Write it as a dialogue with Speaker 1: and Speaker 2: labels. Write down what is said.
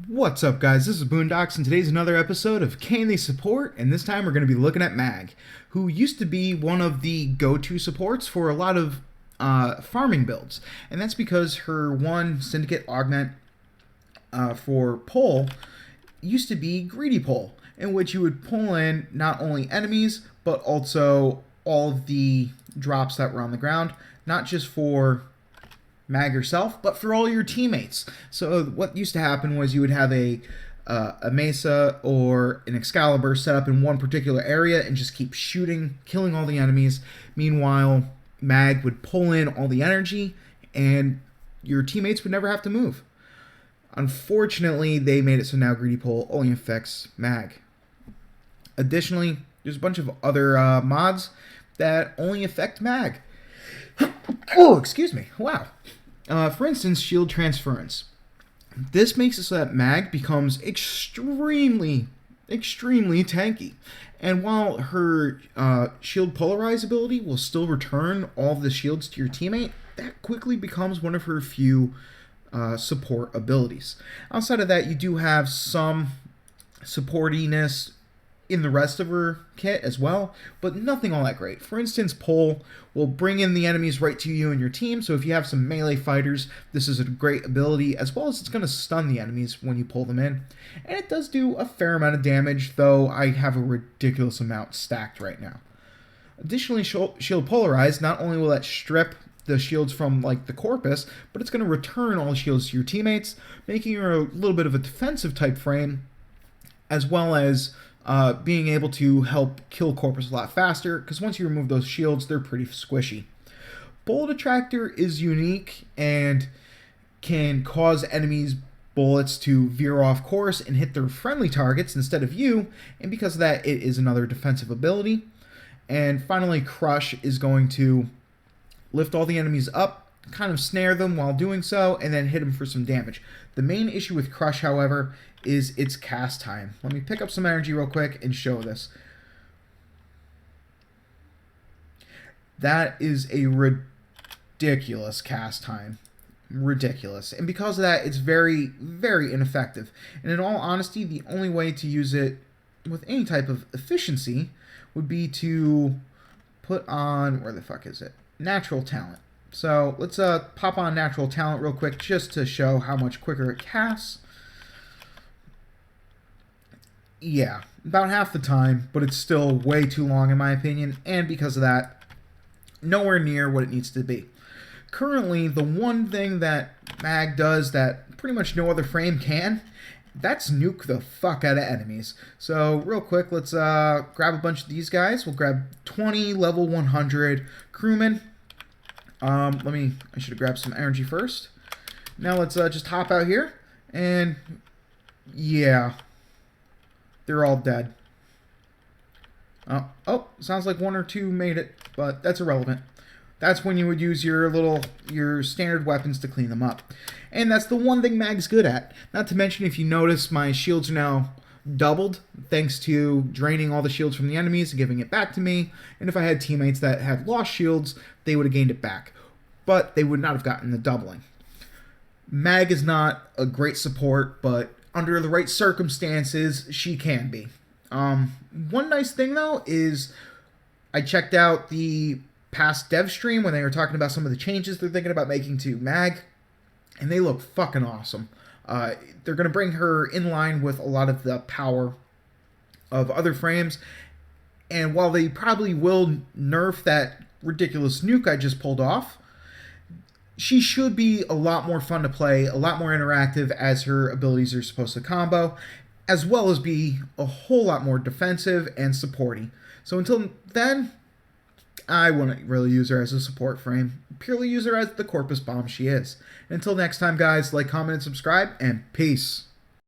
Speaker 1: What's up, guys? This is Boondocks, and today's another episode of Can They Support? And this time we're going to be looking at Mag, who used to be one of the go-to supports for a lot of farming builds. And that's because her one Syndicate Augment for pull used to be Greedy Pull, in which you would pull in not only enemies, but also all of the drops that were on the ground, not just for Mag herself, but for all your teammates. So what used to happen was you would have a Mesa or an Excalibur set up in one particular area and just keep shooting, killing all the enemies. Meanwhile, Mag would pull in all the energy and your teammates would never have to move. Unfortunately, they made it so now Greedy Pull only affects Mag. Additionally, there's a bunch of other mods that only affect Mag. Oh, excuse me. Wow. For instance, shield transference. This makes it so that Mag becomes extremely tanky. And while her shield polarize ability will still return all of the shields to your teammate, that quickly becomes one of her few support abilities. Outside of that, you do have some supportiness in the rest of her kit as well, but nothing all that great. For instance, Pull will bring in the enemies right to you and your team, so if you have some melee fighters, this is a great ability, as well as it's going to stun the enemies when you pull them in. And it does do a fair amount of damage, though I have a ridiculous amount stacked right now. Additionally, Shield Polarize, not only will that strip the shields from like the corpus, but it's going to return all the shields to your teammates, making her a little bit of a defensive type frame, as well as being able to help kill corpus a lot faster, because once you remove those shields, they're pretty squishy. Bullet Attractor is unique and can cause enemies' bullets to veer off course and hit their friendly targets instead of you, and because of that, it is another defensive ability. And finally, Crush is going to lift all the enemies up, kind of snare them while doing so, and then hit them for some damage. The main issue with Crush, however, is its cast time. Let me pick up some energy real quick and show this. That is a ridiculous cast time. Ridiculous. And because of that, it's very ineffective. And in all honesty, the only way to use it with any type of efficiency would be to put on, where the fuck is it? Natural Talent. So let's pop on Natural Talent real quick just to show how much quicker it casts. Yeah, about half the time, but it's still way too long in my opinion, and because of that, nowhere near what it needs to be. Currently, the one thing that Mag does that pretty much no other frame can, that's nuke the fuck out of enemies. So real quick, let's grab a bunch of these guys. We'll grab 20 level 100 crewmen. I should have grabbed some energy first. Now let's just hop out here, and yeah, they're all dead. Oh, sounds like one or two made it, but that's irrelevant. That's when you would use your standard weapons to clean them up. And that's the one thing Mag's good at. Not to mention, if you notice, my shields are now doubled thanks to draining all the shields from the enemies and giving it back to me. And if I had teammates that had lost shields, they would have gained it back. But they would not have gotten the doubling. Mag is not a great support, but under the right circumstances, she can be. One nice thing, though, is I checked out the past dev stream when they were talking about some of the changes they're thinking about making to Mag, and they look fucking awesome. They're going to bring her in line with a lot of the power of other frames, and while they probably will nerf that ridiculous nuke I just pulled off, she should be a lot more fun to play, a lot more interactive as her abilities are supposed to combo, as well as be a whole lot more defensive and supporty. So until then, I wouldn't really use her as a support frame. Purely use her as the corpus bomb she is. Until next time, guys, like, comment, and subscribe, and peace.